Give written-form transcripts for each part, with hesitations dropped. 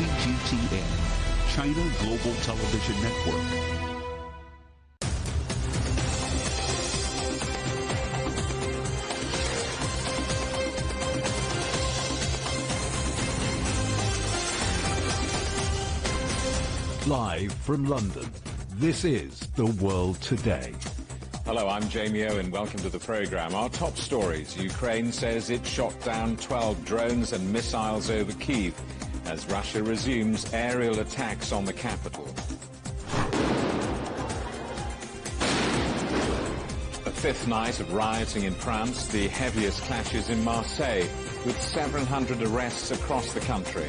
CGTN, China Global Television Network. Live from London, this is The World Today. Hello, I'm Jamie Owen. Welcome to the programme. Our top stories. Ukraine says it shot down 12 drones and missiles over Kyiv as Russia resumes aerial attacks on the capital. A fifth night of rioting in France, the heaviest clashes in Marseille, with several hundred arrests across the country.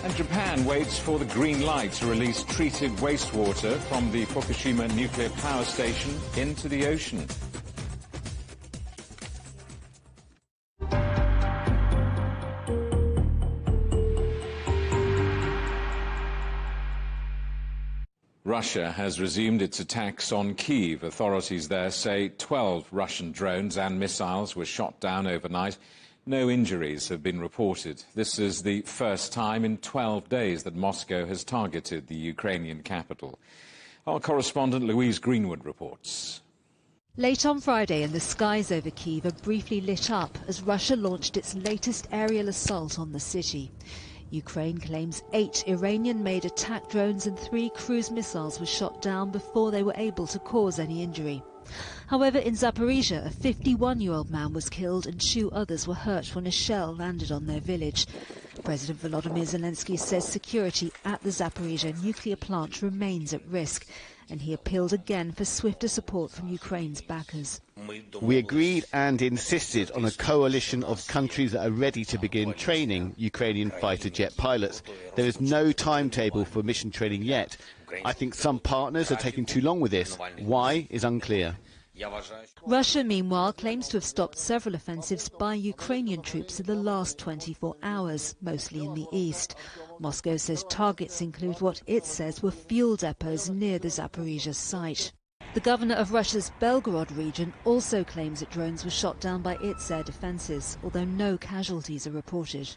And Japan waits for the green light to release treated wastewater from the Fukushima nuclear power station into the ocean. Russia has resumed its attacks on Kyiv. Authorities there say 12 Russian drones and missiles were shot down overnight. No injuries have been reported. This is the first time in 12 days that Moscow has targeted the Ukrainian capital. Our correspondent Louise Greenwood reports. Late on Friday, and the skies over Kyiv are briefly lit up as Russia launched its latest aerial assault on the city. Ukraine claims 8 Iranian-made attack drones and 3 cruise missiles were shot down before they were able to cause any injury. However, in Zaporizhia, a 51-year-old man was killed and 2 others were hurt when a shell landed on their village. President Volodymyr Zelensky says security at the Zaporizhia nuclear plant remains at risk, and he appealed again for swifter support from Ukraine's backers. We agreed and insisted on a coalition of countries that are ready to begin training Ukrainian fighter jet pilots. There is no timetable for mission training yet. I think some partners are taking too long with this. Why is unclear. Russia, meanwhile, claims to have stopped several offensives by Ukrainian troops in the last 24 hours, mostly in the east. Moscow says targets include what it says were fuel depots near the Zaporizhia site. The governor of Russia's Belgorod region also claims that drones were shot down by its air defences, although no casualties are reported.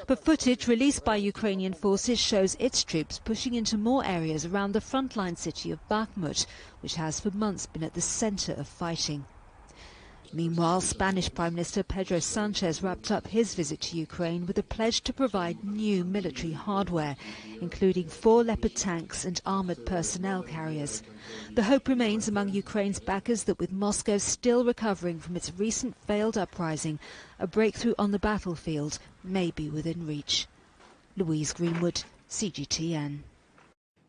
But footage released by Ukrainian forces shows its troops pushing into more areas around the frontline city of Bakhmut, which has for months been at the centre of fighting. Meanwhile, Spanish Prime Minister Pedro Sanchez wrapped up his visit to Ukraine with a pledge to provide new military hardware, including 4 Leopard tanks and armoured personnel carriers. The hope remains among Ukraine's backers that with Moscow still recovering from its recent failed uprising, a breakthrough on the battlefield may be within reach. Louise Greenwood, CGTN.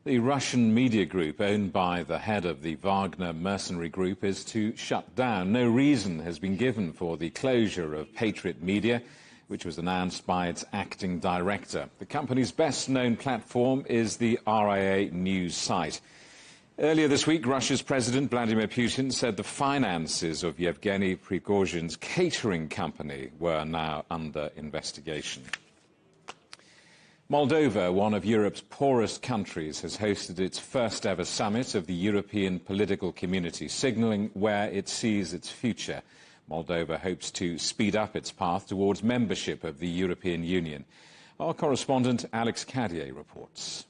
The Russian media group owned by the head of the Wagner mercenary group is to shut down. No reason has been given for the closure of Patriot Media, which was announced by its acting director. The company's best-known platform is the RIA News site. Earlier this week, Russia's President Vladimir Putin said the finances of Yevgeny Prigozhin's catering company were now under investigation. Moldova, one of Europe's poorest countries, has hosted its first-ever summit of the European political community, signalling where it sees its future. Moldova hopes to speed up its path towards membership of the European Union. Our correspondent Alex Cadier reports.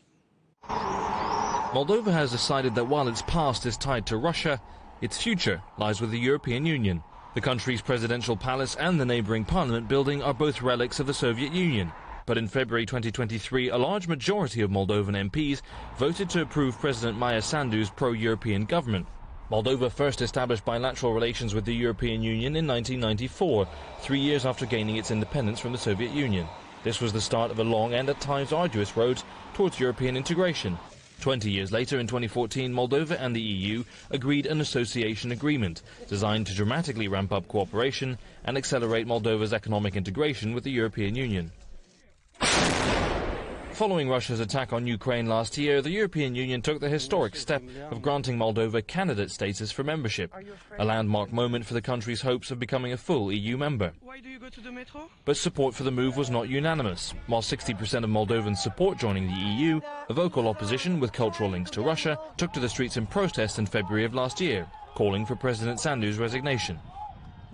Moldova has decided that while its past is tied to Russia, its future lies with the European Union. The country's presidential palace and the neighbouring parliament building are both relics of the Soviet Union. But in February 2023, a large majority of Moldovan MPs voted to approve President Maia Sandu's pro-European government. Moldova first established bilateral relations with the European Union in 1994, 3 years after gaining its independence from the Soviet Union. This was the start of a long and at times arduous road towards European integration. 20 years later, in 2014, Moldova and the EU agreed an association agreement designed to dramatically ramp up cooperation and accelerate Moldova's economic integration with the European Union. Following Russia's attack on Ukraine last year, the European Union took the historic step of granting Moldova candidate status for membership, a landmark moment for the country's hopes of becoming a full EU member. But support for the move was not unanimous. While 60% of Moldovans support joining the EU, a vocal opposition with cultural links to Russia took to the streets in protest in February of last year, calling for President Sandu's resignation.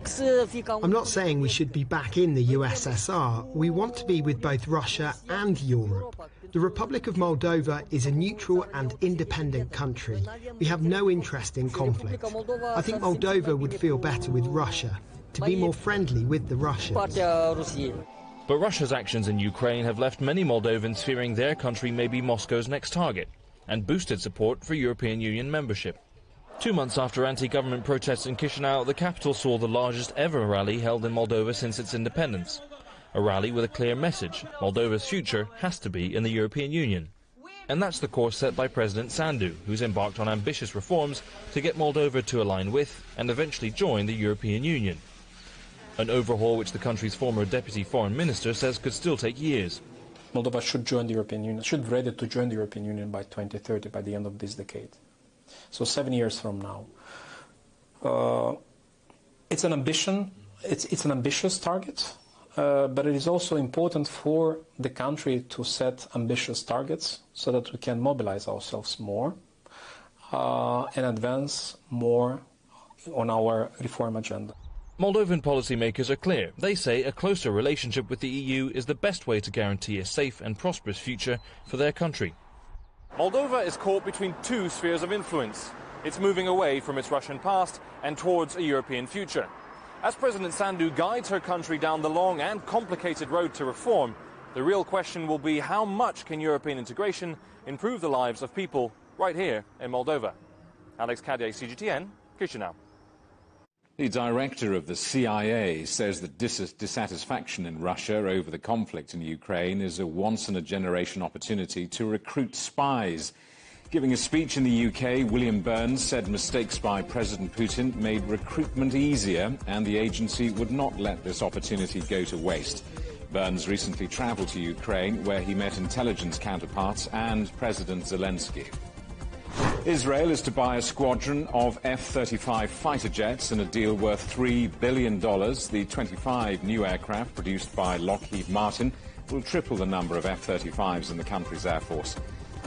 I'm not saying we should be back in the USSR. We want to be with both Russia and Europe. The Republic of Moldova is a neutral and independent country. We have no interest in conflict. I think Moldova would feel better with Russia, to be more friendly with the Russians. But Russia's actions in Ukraine have left many Moldovans fearing their country may be Moscow's next target, and boosted support for European Union membership. 2 months after anti-government protests in Chisinau, the capital saw the largest ever rally held in Moldova since its independence. A rally with a clear message: Moldova's future has to be in the European Union. And that's the course set by President Sandu, who's embarked on ambitious reforms to get Moldova to align with and eventually join the European Union. An overhaul which the country's former deputy foreign minister says could still take years. Moldova should join the European Union, should be ready to join the European Union by 2030, by the end of this decade. So 7 years from now. It's an ambition, it's an ambitious target, but it is also important for the country to set ambitious targets so that we can mobilize ourselves more and advance more on our reform agenda. Moldovan policymakers are clear. They say a closer relationship with the EU is the best way to guarantee a safe and prosperous future for their country. Moldova is caught between two spheres of influence. It's moving away from its Russian past and towards a European future. As President Sandu guides her country down the long and complicated road to reform, the real question will be how much can European integration improve the lives of people right here in Moldova. Alex Cadier, CGTN, Chisinau. The director of the CIA says that dissatisfaction in Russia over the conflict in Ukraine is a once-in-a-generation opportunity to recruit spies. Giving a speech in the UK, William Burns said mistakes by President Putin made recruitment easier, and the agency would not let this opportunity go to waste. Burns recently travelled to Ukraine, where he met intelligence counterparts and President Zelensky. Israel is to buy a squadron of F-35 fighter jets in a deal worth $3 billion. The 25 new aircraft produced by Lockheed Martin will triple the number of F-35s in the country's air force.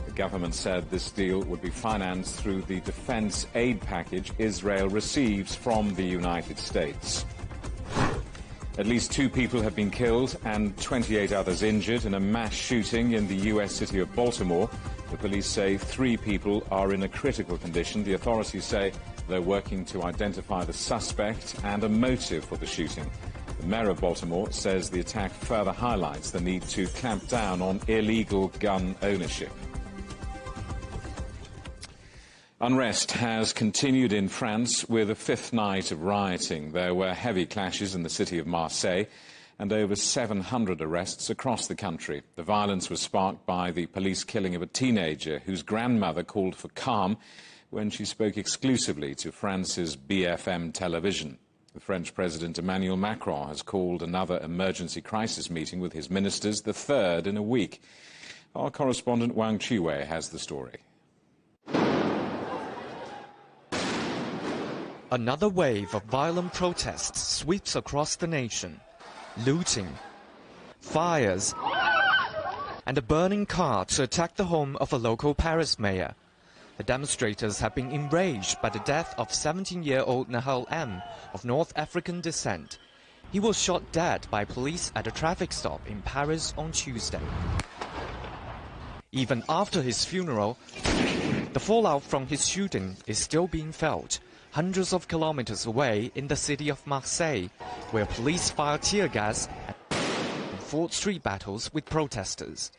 The government said this deal would be financed through the defense aid package Israel receives from the United States. At least 2 people have been killed and 28 others injured in a mass shooting in the U.S. city of Baltimore. The police say 3 people are in a critical condition. The authorities say they're working to identify the suspect and a motive for the shooting. The mayor of Baltimore says the attack further highlights the need to clamp down on illegal gun ownership. Unrest has continued in France with a 5th night of rioting. There were heavy clashes in the city of Marseille and over 700 arrests across the country. The violence was sparked by the police killing of a teenager whose grandmother called for calm when she spoke exclusively to France's BFM television. The French President Emmanuel Macron has called another emergency crisis meeting with his ministers, the 3rd in a week. Our correspondent Wang Chiwei has the story. Another wave of violent protests sweeps across the nation. Looting, fires, and a burning car to attack the home of a local Paris mayor. The demonstrators have been enraged by the death of 17-year-old Nahal M. of North African descent. He was shot dead by police at a traffic stop in Paris on Tuesday. Even after his funeral, the fallout from his shooting is still being felt. Hundreds of kilometers away in the city of Marseille, where police fired tear gas and fought street battles with protesters.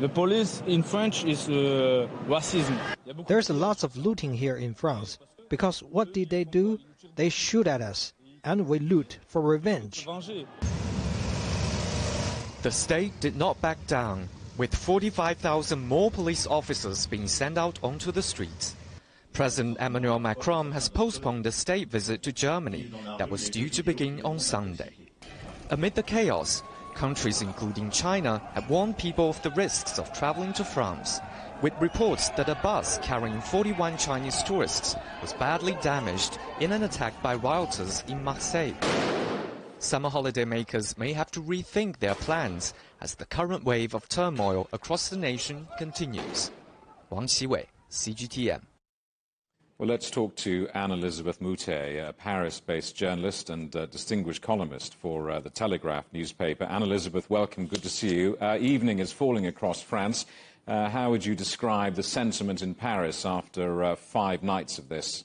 The police in French is racism. There's a lot of looting here in France, because what did they do? They shoot at us, and we loot for revenge. The state did not back down, with 45,000 more police officers being sent out onto the streets. President Emmanuel Macron has postponed the state visit to Germany that was due to begin on Sunday. Amid the chaos, countries including China have warned people of the risks of traveling to France, with reports that a bus carrying 41 Chinese tourists was badly damaged in an attack by rioters in Marseille. Summer holiday makers may have to rethink their plans as the current wave of turmoil across the nation continues. Wang Xiwei, CGTN. Well, let's talk to Anne-Elisabeth Moutet, a Paris-based journalist and distinguished columnist for the Telegraph newspaper. Anne-Elisabeth, welcome. Good to see you. Evening is falling across France. How would you describe the sentiment in Paris after 5 nights of this?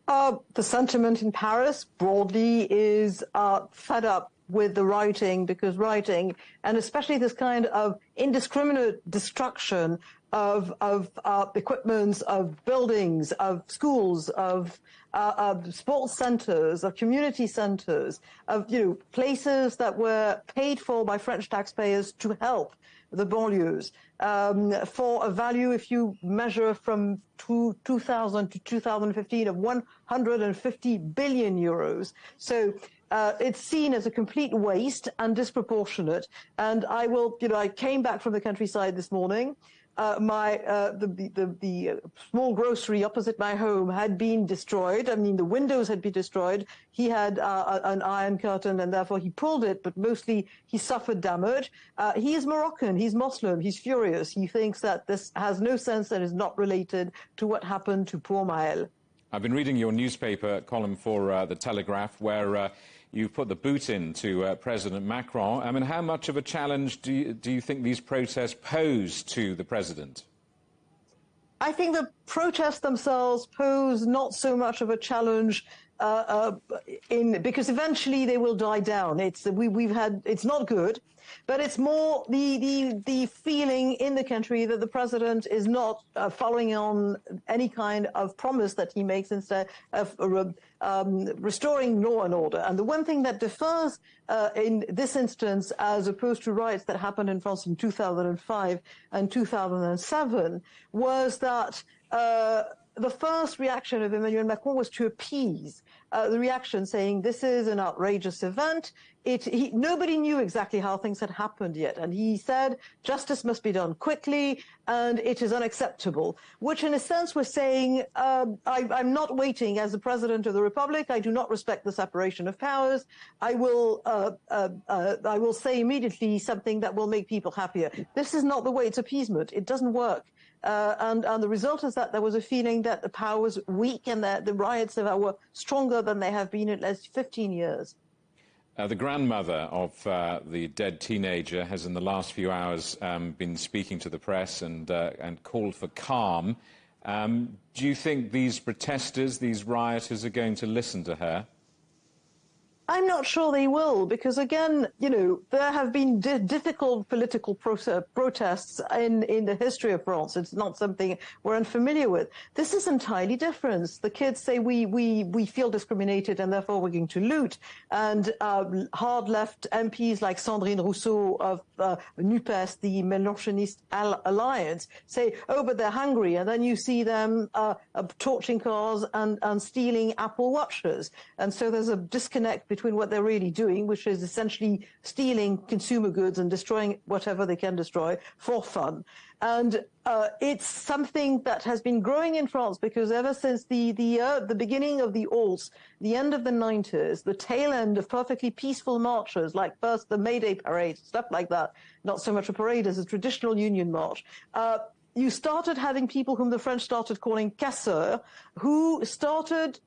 The sentiment in Paris broadly is fed up with the rioting, because rioting, and especially this kind of indiscriminate destruction of equipments, of buildings, of schools, of sports centres, of community centres, of places that were paid for by French taxpayers to help the banlieues, for a value, if you measure from 2000 to 2015, of 150 billion euros. So it's seen as a complete waste and disproportionate. And I came back from the countryside this morning. The small grocery opposite my home had been destroyed. I mean, the windows had been destroyed. He had an iron curtain, and therefore he pulled it, but mostly he suffered damage. He is Moroccan. He's Muslim. He's furious. He thinks that this has no sense and is not related to what happened to poor Maël. I've been reading your newspaper column for The Telegraph, where you've put the boot into President Macron. I mean, how much of a challenge do you think these protests pose to the president? I think the protests themselves pose not so much of a challenge because eventually they will die down. It's not good, but it's more the feeling in the country that the president is not following on any kind of promise that he makes instead of restoring law and order. And the one thing that differs in this instance, as opposed to riots that happened in France in 2005 and 2007, was that the first reaction of Emmanuel Macron was to appease the reaction, saying this is an outrageous event. Nobody knew exactly how things had happened yet. And he said justice must be done quickly and it is unacceptable, which in a sense was saying, I'm not waiting as the president of the Republic. I do not respect the separation of powers. I will say immediately something that will make people happier. This is not the way. It's appeasement. It doesn't work. And the result is that there was a feeling that the power was weak and that the riots were stronger than they have been in at least 15 years. The grandmother of the dead teenager has in the last few hours been speaking to the press and called for calm. Do you think these protesters, these rioters, are going to listen to her? I'm not sure they will, because again, there have been difficult political protests in the history of France. It's not something we're unfamiliar with. This is entirely different. The kids say we feel discriminated and therefore we're going to loot. And hard left MPs like Sandrine Rousseau of NUPES, the Mélenchonist alliance, say, oh, but they're hungry. And then you see them torching cars and stealing Apple Watches. And so there's a disconnect between what they're really doing, which is essentially stealing consumer goods and destroying whatever they can destroy for fun. And it's something that has been growing in France because ever since the beginning of the aughts, the end of the 90s, the tail end of perfectly peaceful marches, like first the May Day parade, stuff like that, not so much a parade as a traditional union march, you started having people whom the French started calling casseurs, who started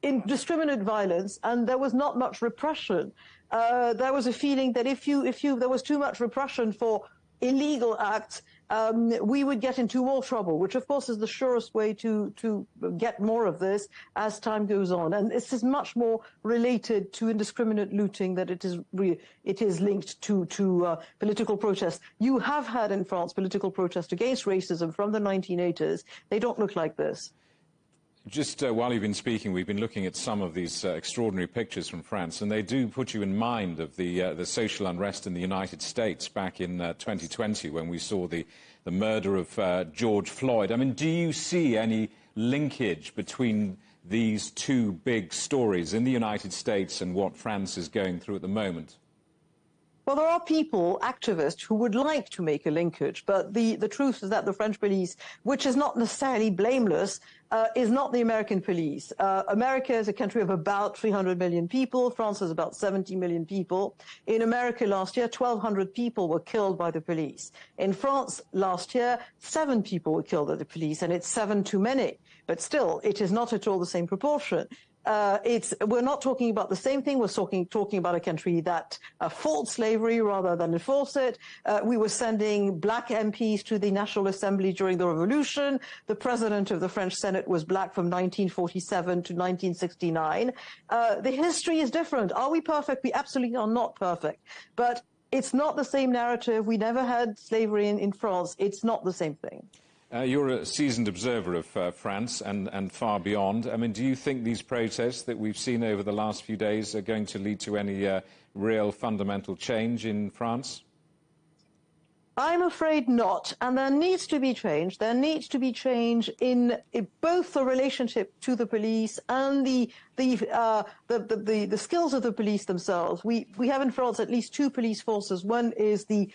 indiscriminate violence, and there was not much repression. There was a feeling that if there was too much repression for illegal acts, we would get into more trouble, which of course is the surest way to get more of this as time goes on. And this is much more related to indiscriminate looting than it is linked to political protests. You have had in France political protests against racism from the 1980s. They don't look like this. Just while you've been speaking, we've been looking at some of these extraordinary pictures from France, and they do put you in mind of the social unrest in the United States back in 2020 when we saw the murder of George Floyd. I mean, do you see any linkage between these two big stories in the United States and what France is going through at the moment? Well, there are people, activists, who would like to make a linkage, but the truth is that the French police, which is not necessarily blameless, is not the American police. America is a country of about 300 million people. France is about 70 million people. In America last year, 1,200 people were killed by the police. In France last year, 7 people were killed by the police, and it's 7 too many. But still, it is not at all the same proportion. We're not talking about the same thing. We're talking about a country that fought slavery rather than enforce it. We were sending black MPs to the National Assembly during the Revolution. The president of the French Senate was black from 1947 to 1969. The history is different. Are we perfect? We absolutely are not perfect. But it's not the same narrative. We never had slavery in France. It's not the same thing. You're a seasoned observer of France and far beyond. I mean, do you think these protests that we've seen over the last few days are going to lead to any real fundamental change in France? I'm afraid not, and there needs to be change. There needs to be change in both the relationship to the police and the skills of the police themselves. We have in France at least 2 police forces. One is the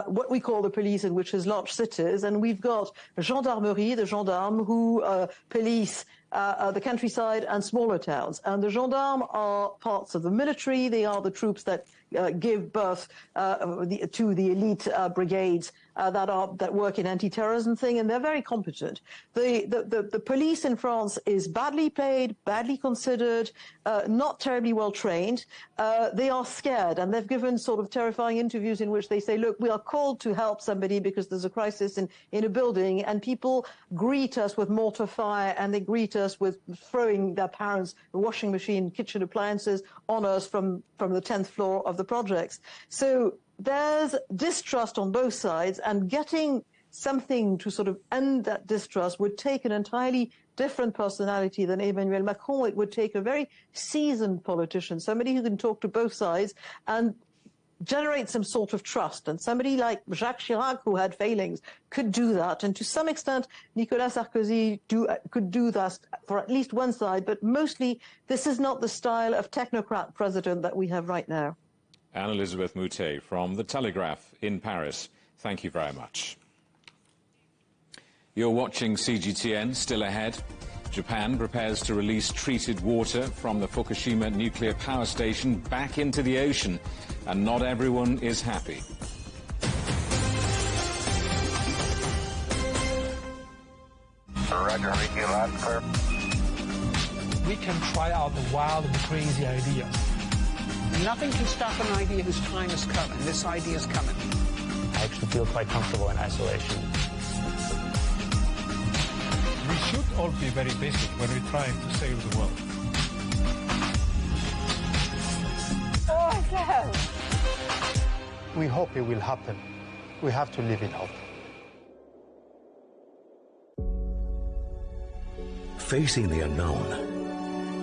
what we call the police, in which is large cities, and we've got gendarmerie, the gendarmes, who police the countryside and smaller towns. And the gendarmes are parts of the military. They are the troops that give birth to the elite brigades that work in anti-terrorism thing, and they're very competent. The police in France is badly paid, badly considered, not terribly well trained. They are scared, and they've given sort of terrifying interviews in which they say, look, we are called to help somebody because there's a crisis in a building, and people greet us with mortar fire, and they greet us with throwing their parents' washing machine, kitchen appliances on us from the 10th floor of the projects. So there's distrust on both sides, and getting something to sort of end that distrust would take an entirely different personality than Emmanuel Macron. It would take a very seasoned politician, somebody who can talk to both sides and generate some sort of trust. And somebody like Jacques Chirac, who had failings, could do that. And to some extent, Nicolas Sarkozy could do that for at least one side. But mostly, this is not the style of technocrat president that we have right now. Anne-Elisabeth Moutet from The Telegraph in Paris. Thank you very much. You're watching CGTN. Still ahead, Japan prepares to release treated water from the Fukushima nuclear power station back into the ocean, and not everyone is happy. Roger, read you loud and clear. We can try out the wild and crazy ideas. Nothing can stop an idea whose time is coming. This idea is coming. I actually feel quite comfortable in isolation. We should all be very basic when we're trying to save the world. Oh, no. We hope it will happen. We have to live in hope. Facing the unknown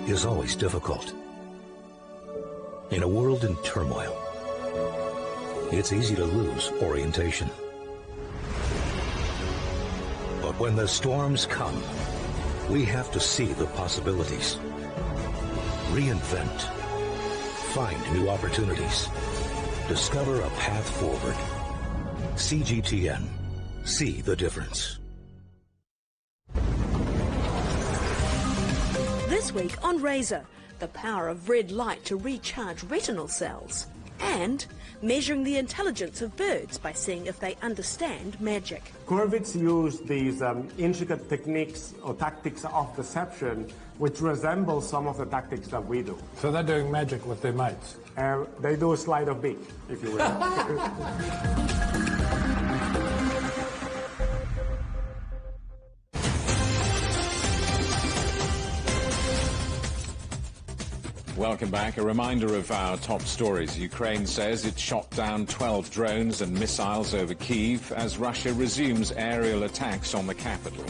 is always difficult. In a world in turmoil, it's easy to lose orientation. But when the storms come, we have to see the possibilities, reinvent, find new opportunities, discover a path forward. CGTN. See the difference. This week on Razor, the power of red light to recharge retinal cells, and measuring the intelligence of birds by seeing if they understand magic. Corvids use these intricate techniques or tactics of deception which resemble some of the tactics that we do. So they're doing magic with their mates? They do a sleight of beak, if you will. Welcome back. A reminder of our top stories. Ukraine says it shot down 12 drones and missiles over Kyiv as Russia resumes aerial attacks on the capital.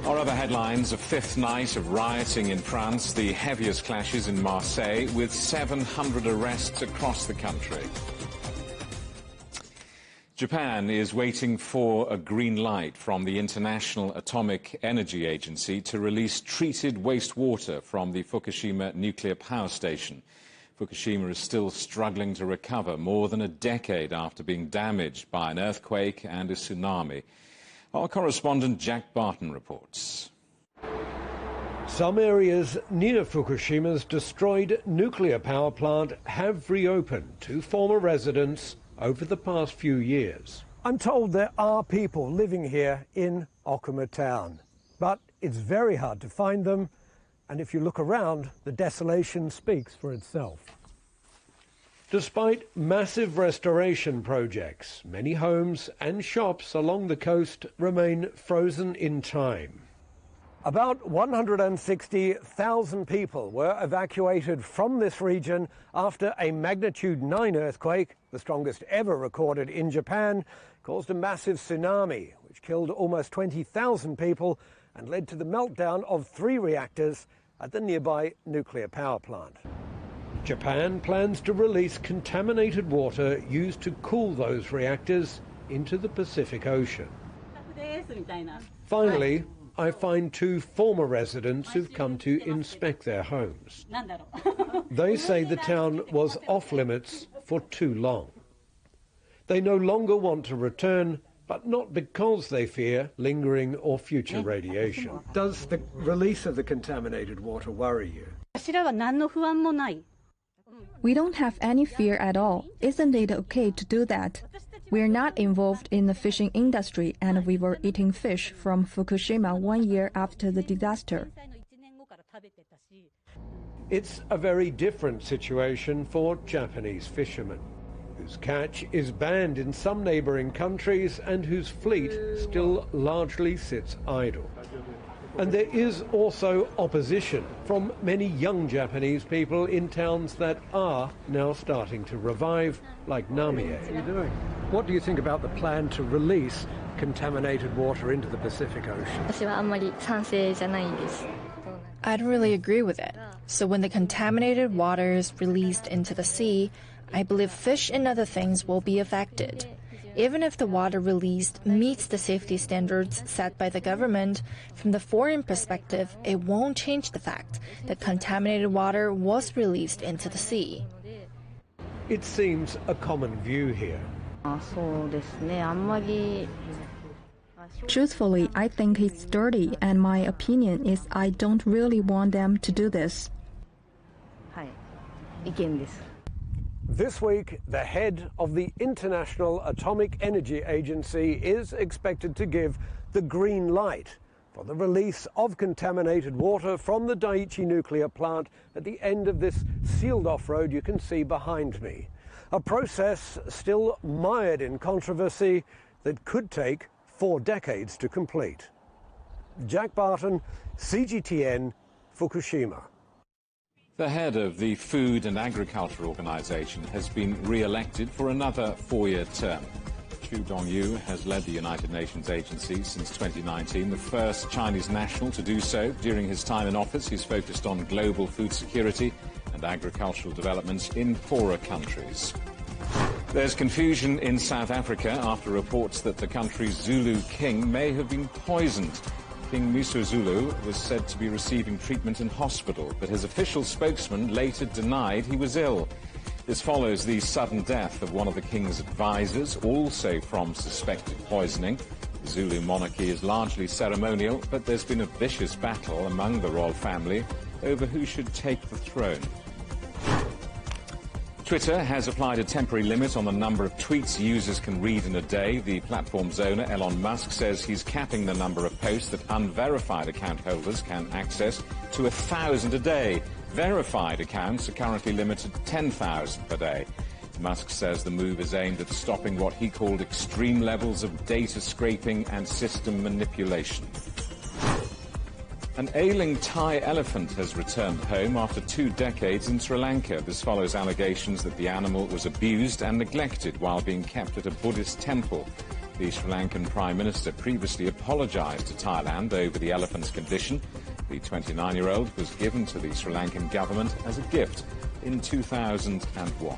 Our other headlines: a 5th night of rioting in France, the heaviest clashes in Marseille, with 700 arrests across the country. Japan is waiting for a green light from the International Atomic Energy Agency to release treated wastewater from the Fukushima nuclear power station Fukushima is still struggling to recover more than a decade after being damaged by an earthquake and a tsunami. Our correspondent Jack Barton reports. Some areas near Fukushima's destroyed nuclear power plant have reopened to former residents over the past few years. I'm told there are people living here in Okuma town, but it's very hard to find them, and if you look around, the desolation speaks for itself. Despite massive restoration projects, many homes and shops along the coast remain frozen in time. About 160,000 people were evacuated from this region after a magnitude 9 earthquake, the strongest ever recorded in Japan, caused a massive tsunami, which killed almost 20,000 people and led to the meltdown of 3 reactors at the nearby nuclear power plant. Japan plans to release contaminated water used to cool those reactors into the Pacific Ocean. Finally, I find 2 former residents who've come to inspect their homes. They say the town was off limits for too long. They no longer want to return, but not because they fear lingering or future radiation. Does the release of the contaminated water worry you? We don't have any fear at all. Isn't it okay to do that? We're not involved in the fishing industry, and we were eating fish from Fukushima 1 year after the disaster. It's a very different situation for Japanese fishermen, whose catch is banned in some neighboring countries and whose fleet still largely sits idle. And there is also opposition from many young Japanese people in towns that are now starting to revive, like Namie. What are you doing? What do you think about the plan to release contaminated water into the Pacific Ocean? I don't really agree with it. So when the contaminated water is released into the sea, I believe fish and other things will be affected. Even if the water released meets the safety standards set by the government, from the foreign perspective, it won't change the fact that contaminated water was released into the sea. It seems a common view here. Truthfully, I think it's dirty, and my opinion is I don't really want them to do this. This week, the head of the International Atomic Energy Agency is expected to give the green light for the release of contaminated water from the Daiichi nuclear plant at the end of this sealed-off road you can see behind me. A process still mired in controversy that could take 4 decades to complete. Jack Barton, CGTN, Fukushima. The head of the Food and Agriculture Organization has been re-elected for another 4-year term. Chu Dongyu has led the United Nations agency since 2019, the first Chinese national to do so. During his time in office, he's focused on global food security and agricultural developments in poorer countries. There's confusion in South Africa after reports that the country's Zulu king may have been poisoned. King Misuzulu was said to be receiving treatment in hospital, but his official spokesman later denied he was ill. This follows the sudden death of one of the king's advisors, also from suspected poisoning. The Zulu monarchy is largely ceremonial, but there's been a vicious battle among the royal family over who should take the throne. Twitter has applied a temporary limit on the number of tweets users can read in a day. The platform's owner, Elon Musk, says he's capping the number of posts that unverified account holders can access to 1,000 a day. Verified accounts are currently limited to 10,000 per day. Musk says the move is aimed at stopping what he called extreme levels of data scraping and system manipulation. An ailing Thai elephant has returned home after 2 decades in Sri Lanka. This follows allegations that the animal was abused and neglected while being kept at a Buddhist temple. The Sri Lankan Prime Minister previously apologized to Thailand over the elephant's condition. The 29-year-old was given to the Sri Lankan government as a gift in 2001.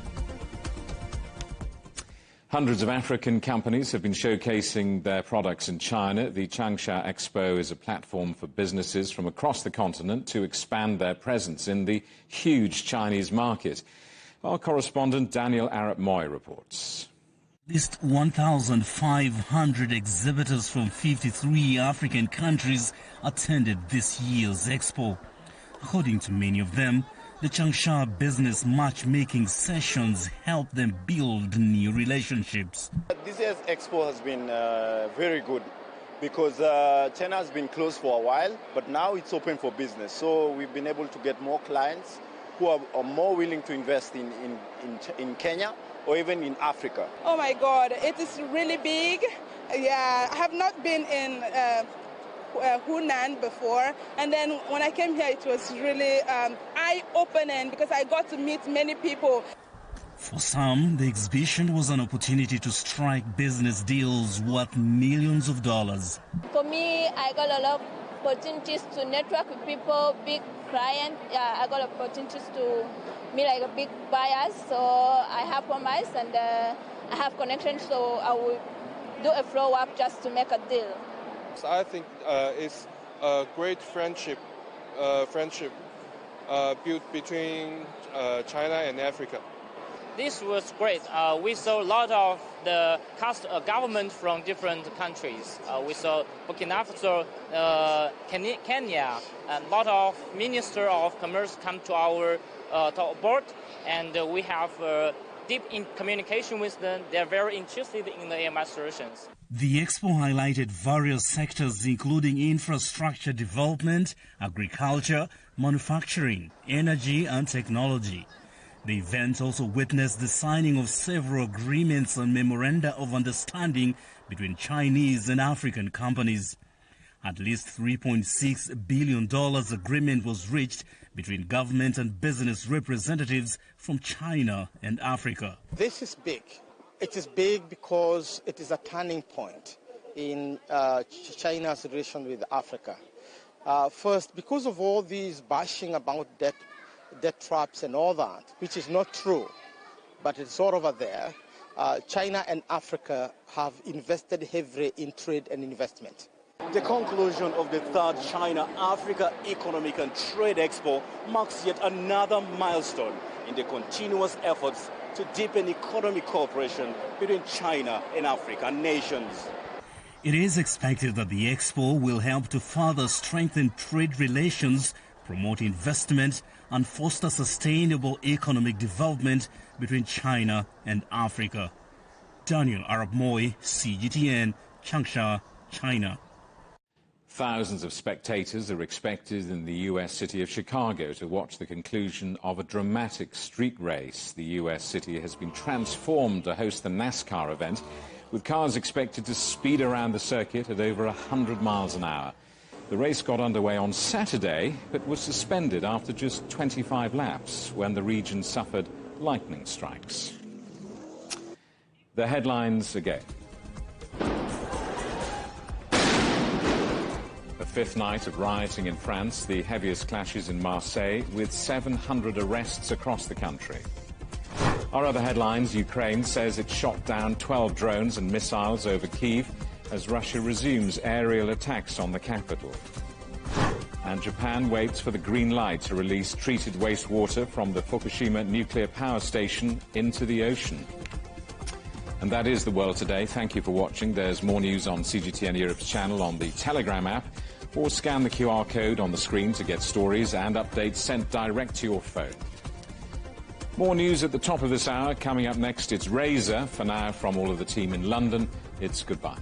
Hundreds of African companies have been showcasing their products in China. The Changsha Expo is a platform for businesses from across the continent to expand their presence in the huge Chinese market. Our correspondent Daniel Arap Moy reports. At least 1,500 exhibitors from 53 African countries attended this year's expo. According to many of them, the Changsha business matchmaking sessions help them build new relationships. This year's expo has been very good because China has been closed for a while, but now it's open for business. So we've been able to get more clients who are more willing to invest in Kenya or even in Africa. Oh my God, it is really big. Yeah, I have not been in Hunan before, and then when I came here it was really eye-opening because I got to meet many people. For some, the exhibition was an opportunity to strike business deals worth millions of dollars. For me, I got a lot of opportunities to network with people, big clients. Yeah, I got opportunities to meet like a big buyers, so I have promise and I have connections, so I will do a follow-up just to make a deal. So I think it's a great friendship built between China and Africa. This was great. We saw a lot of the government from different countries. We saw Burkina Faso, Kenya, and a lot of Minister of Commerce come to our board, and we have deep in communication with them. They're very interested in the AMI solutions. The expo highlighted various sectors including infrastructure development, agriculture, manufacturing, energy and technology. The event also witnessed the signing of several agreements and memoranda of understanding between Chinese and African companies. At least $3.6 billion agreement was reached between government and business representatives from China and Africa. This is big. It is big because it is a turning point in China's relation with Africa. First, because of all these bashing about debt traps and all that, which is not true, but it's sort of there, China and Africa have invested heavily in trade and investment. The conclusion of the third China-Africa Economic and Trade Expo marks yet another milestone in the continuous efforts to deepen economic cooperation between China and African nations. It is expected that the expo will help to further strengthen trade relations, promote investment, and foster sustainable economic development between China and Africa. Daniel Arap Moy, CGTN, Changsha, China. Thousands of spectators are expected in the U.S. city of Chicago to watch the conclusion of a dramatic street race. The U.S. city has been transformed to host the NASCAR event, with cars expected to speed around the circuit at over 100 miles an hour. The race got underway on Saturday, but was suspended after just 25 laps when the region suffered lightning strikes. The headlines again. Fifth night of rioting in France, the heaviest clashes in Marseille, with 700 arrests across the country. Our other headlines: Ukraine says it shot down 12 drones and missiles over Kyiv as Russia resumes aerial attacks on the capital. And Japan waits for the green light to release treated wastewater from the Fukushima nuclear power station into the ocean. And that is the world today. Thank you for watching. There's more news on CGTN Europe's channel, on the Telegram app, or scan the QR code on the screen to get stories and updates sent direct to your phone. More news at the top of this hour. Coming up next, it's Razor. For now, from all of the team in London, it's goodbye.